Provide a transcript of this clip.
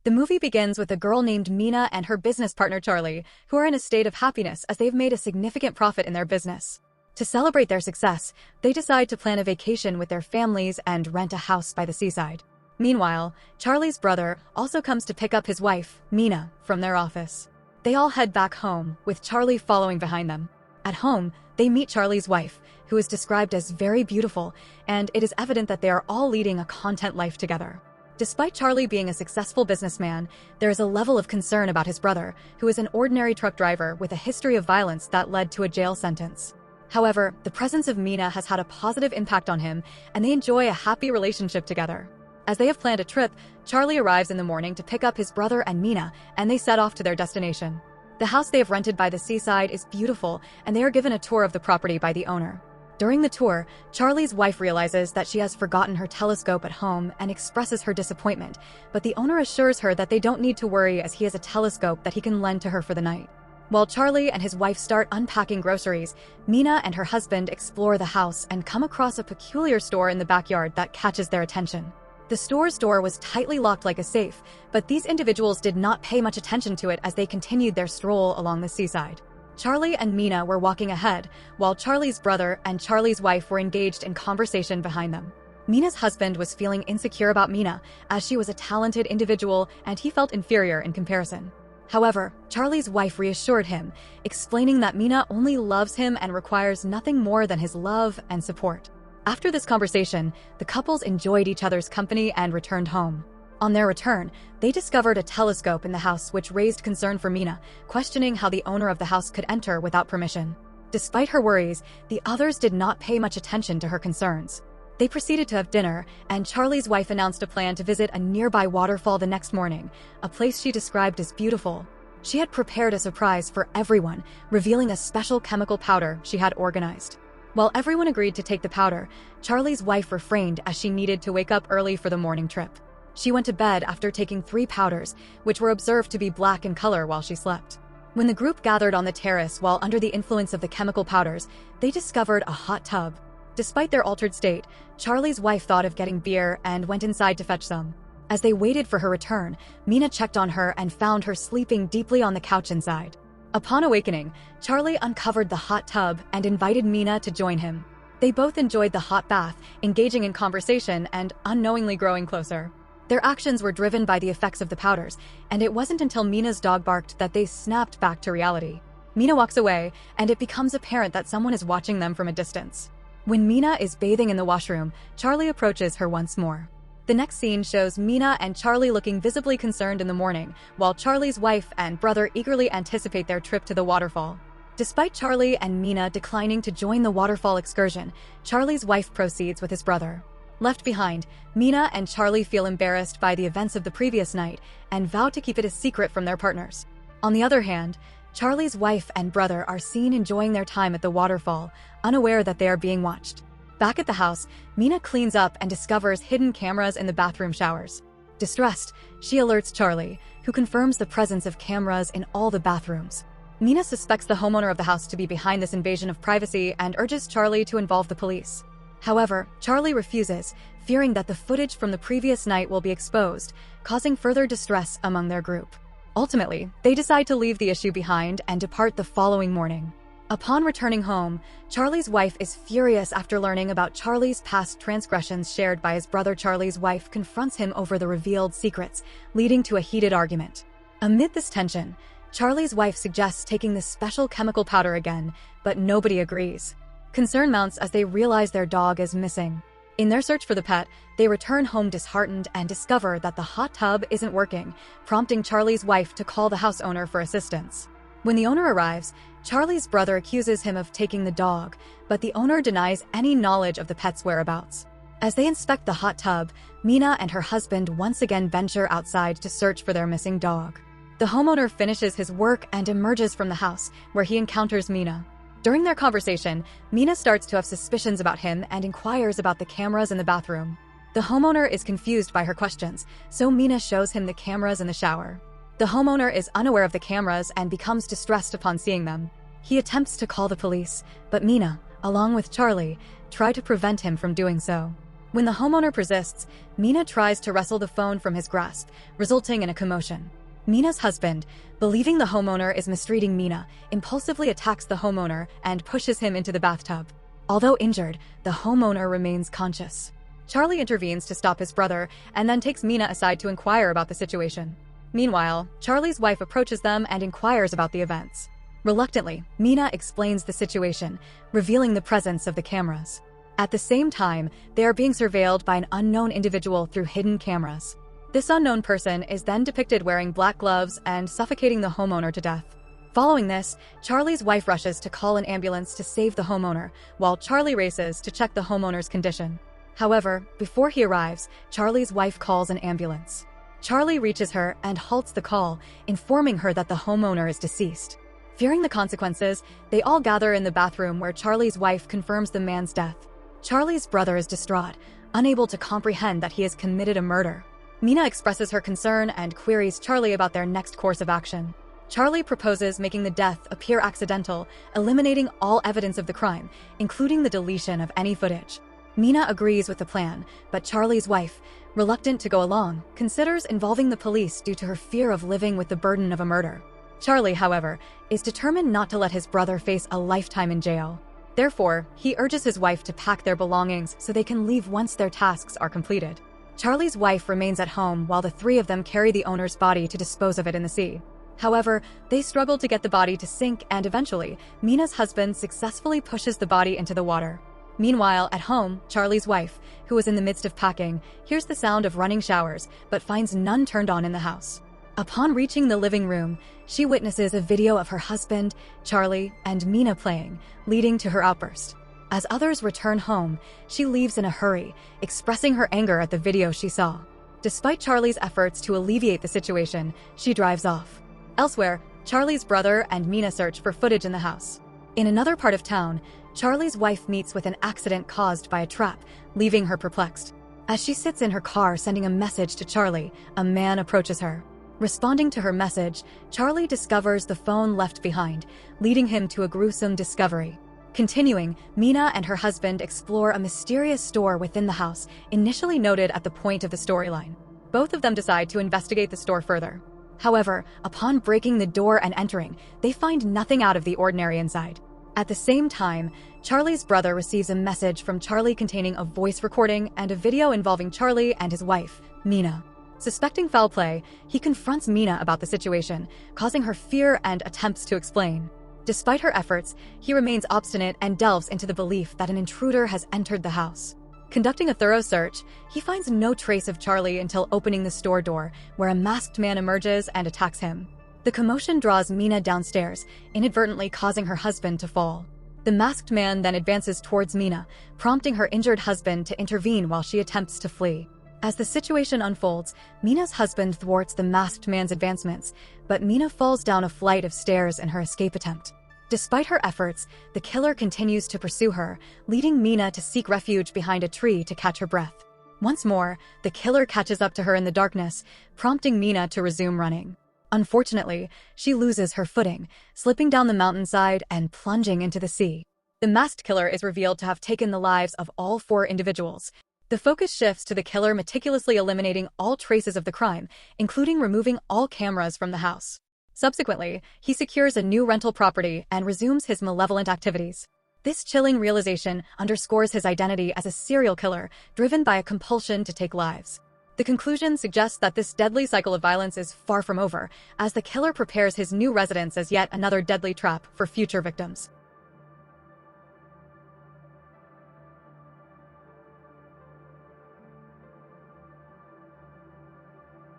The movie begins with a girl named Mina and her business partner Charlie, who are in a state of happiness as they've made a significant profit in their business. To celebrate their success, they decide to plan a vacation with their families and rent a house by the seaside. Meanwhile, Charlie's brother also comes to pick up his wife, Mina, from their office. They all head back home, with Charlie following behind them. At home, they meet Charlie's wife, who is described as very beautiful, and it is evident that they are all leading a content life together. Despite Charlie being a successful businessman, there is a level of concern about his brother, who is an ordinary truck driver with a history of violence that led to a jail sentence. However, the presence of Mina has had a positive impact on him, and they enjoy a happy relationship together. As they have planned a trip, Charlie arrives in the morning to pick up his brother and Mina, and they set off to their destination. The house they have rented by the seaside is beautiful, and they are given a tour of the property by the owner. During the tour, Charlie's wife realizes that she has forgotten her telescope at home and expresses her disappointment, but the owner assures her that they don't need to worry as he has a telescope that he can lend to her for the night. While Charlie and his wife start unpacking groceries, Mina and her husband explore the house and come across a peculiar store in the backyard that catches their attention. The store's door was tightly locked like a safe, but these individuals did not pay much attention to it as they continued their stroll along the seaside. Charlie and Mina were walking ahead, while Charlie's brother and Charlie's wife were engaged in conversation behind them. Mina's husband was feeling insecure about Mina, as she was a talented individual and he felt inferior in comparison. However, Charlie's wife reassured him, explaining that Mina only loves him and requires nothing more than his love and support. After this conversation, the couples enjoyed each other's company and returned home. On their return, they discovered a telescope in the house which raised concern for Mina, questioning how the owner of the house could enter without permission. Despite her worries, the others did not pay much attention to her concerns. They proceeded to have dinner, and Charlie's wife announced a plan to visit a nearby waterfall the next morning, a place she described as beautiful. She had prepared a surprise for everyone, revealing a special chemical powder she had organized. While everyone agreed to take the powder, Charlie's wife refrained as she needed to wake up early for the morning trip. She went to bed after taking 3 powders, which were observed to be black in color while she slept. When the group gathered on the terrace while under the influence of the chemical powders, they discovered a hot tub. Despite their altered state, Charlie's wife thought of getting beer and went inside to fetch some. As they waited for her return, Mina checked on her and found her sleeping deeply on the couch inside. Upon awakening, Charlie uncovered the hot tub and invited Mina to join him. They both enjoyed the hot bath, engaging in conversation and unknowingly growing closer. Their actions were driven by the effects of the powders, and it wasn't until Mina's dog barked that they snapped back to reality. Mina walks away, and it becomes apparent that someone is watching them from a distance. When Mina is bathing in the washroom, Charlie approaches her once more. The next scene shows Mina and Charlie looking visibly concerned in the morning, while Charlie's wife and brother eagerly anticipate their trip to the waterfall. Despite Charlie and Mina declining to join the waterfall excursion, Charlie's wife proceeds with his brother. Left behind, Mina and Charlie feel embarrassed by the events of the previous night and vow to keep it a secret from their partners. On the other hand, Charlie's wife and brother are seen enjoying their time at the waterfall, unaware that they are being watched. Back at the house, Mina cleans up and discovers hidden cameras in the bathroom showers. Distressed, she alerts Charlie, who confirms the presence of cameras in all the bathrooms. Mina suspects the homeowner of the house to be behind this invasion of privacy and urges Charlie to involve the police. However, Charlie refuses, fearing that the footage from the previous night will be exposed, causing further distress among their group. Ultimately, they decide to leave the issue behind and depart the following morning. Upon returning home, Charlie's wife is furious after learning about Charlie's past transgressions shared by his brother. Charlie's wife confronts him over the revealed secrets, leading to a heated argument. Amid this tension, Charlie's wife suggests taking the special chemical powder again, but nobody agrees. Concern mounts as they realize their dog is missing. In their search for the pet, they return home disheartened and discover that the hot tub isn't working, prompting Charlie's wife to call the house owner for assistance. When the owner arrives, Charlie's brother accuses him of taking the dog, but the owner denies any knowledge of the pet's whereabouts. As they inspect the hot tub, Mina and her husband once again venture outside to search for their missing dog. The homeowner finishes his work and emerges from the house, where he encounters Mina. During their conversation, Mina starts to have suspicions about him and inquires about the cameras in the bathroom. The homeowner is confused by her questions, so Mina shows him the cameras in the shower. The homeowner is unaware of the cameras and becomes distressed upon seeing them. He attempts to call the police, but Mina, along with Charlie, try to prevent him from doing so. When the homeowner persists, Mina tries to wrestle the phone from his grasp, resulting in a commotion. Mina's husband, believing the homeowner is mistreating Mina, impulsively attacks the homeowner and pushes him into the bathtub. Although injured, the homeowner remains conscious. Charlie intervenes to stop his brother and then takes Mina aside to inquire about the situation. Meanwhile, Charlie's wife approaches them and inquires about the events. Reluctantly, Mina explains the situation, revealing the presence of the cameras. At the same time, they are being surveilled by an unknown individual through hidden cameras. This unknown person is then depicted wearing black gloves and suffocating the homeowner to death. Following this, Charlie's wife rushes to call an ambulance to save the homeowner, while Charlie races to check the homeowner's condition. However, before he arrives, Charlie's wife calls an ambulance. Charlie reaches her and halts the call, informing her that the homeowner is deceased. Fearing the consequences, they all gather in the bathroom where Charlie's wife confirms the man's death. Charlie's brother is distraught, unable to comprehend that he has committed a murder. Mina expresses her concern and queries Charlie about their next course of action. Charlie proposes making the death appear accidental, eliminating all evidence of the crime, including the deletion of any footage. Mina agrees with the plan, but Charlie's wife, reluctant to go along, considers involving the police due to her fear of living with the burden of a murder. Charlie, however, is determined not to let his brother face a lifetime in jail. Therefore, he urges his wife to pack their belongings so they can leave once their tasks are completed. Charlie's wife remains at home while the three of them carry the owner's body to dispose of it in the sea. However, they struggle to get the body to sink, and eventually, Mina's husband successfully pushes the body into the water. Meanwhile, at home, Charlie's wife, who is in the midst of packing, hears the sound of running showers but finds none turned on in the house. Upon reaching the living room, she witnesses a video of her husband, Charlie, and Mina playing, leading to her outburst. As others return home, she leaves in a hurry, expressing her anger at the video she saw. Despite Charlie's efforts to alleviate the situation, she drives off. Elsewhere, Charlie's brother and Mina search for footage in the house. In another part of town, Charlie's wife meets with an accident caused by a trap, leaving her perplexed. As she sits in her car sending a message to Charlie, a man approaches her. Responding to her message, Charlie discovers the phone left behind, leading him to a gruesome discovery. Continuing, Mina and her husband explore a mysterious store within the house, initially noted at the point of the storyline. Both of them decide to investigate the store further. However, upon breaking the door and entering, they find nothing out of the ordinary inside. At the same time, Charlie's brother receives a message from Charlie containing a voice recording and a video involving Charlie and his wife, Mina. Suspecting foul play, he confronts Mina about the situation, causing her fear and attempts to explain. Despite her efforts, he remains obstinate and delves into the belief that an intruder has entered the house. Conducting a thorough search, he finds no trace of Charlie until opening the store door, where a masked man emerges and attacks him. The commotion draws Mina downstairs, inadvertently causing her husband to fall. The masked man then advances towards Mina, prompting her injured husband to intervene while she attempts to flee. As the situation unfolds, Mina's husband thwarts the masked man's advancements, but Mina falls down a flight of stairs in her escape attempt. Despite her efforts, the killer continues to pursue her, leading Mina to seek refuge behind a tree to catch her breath. Once more, the killer catches up to her in the darkness, prompting Mina to resume running. Unfortunately, she loses her footing, slipping down the mountainside and plunging into the sea. The masked killer is revealed to have taken the lives of all 4 individuals. The focus shifts to the killer meticulously eliminating all traces of the crime, including removing all cameras from the house. Subsequently, he secures a new rental property and resumes his malevolent activities. This chilling realization underscores his identity as a serial killer, driven by a compulsion to take lives. The conclusion suggests that this deadly cycle of violence is far from over, as the killer prepares his new residence as yet another deadly trap for future victims.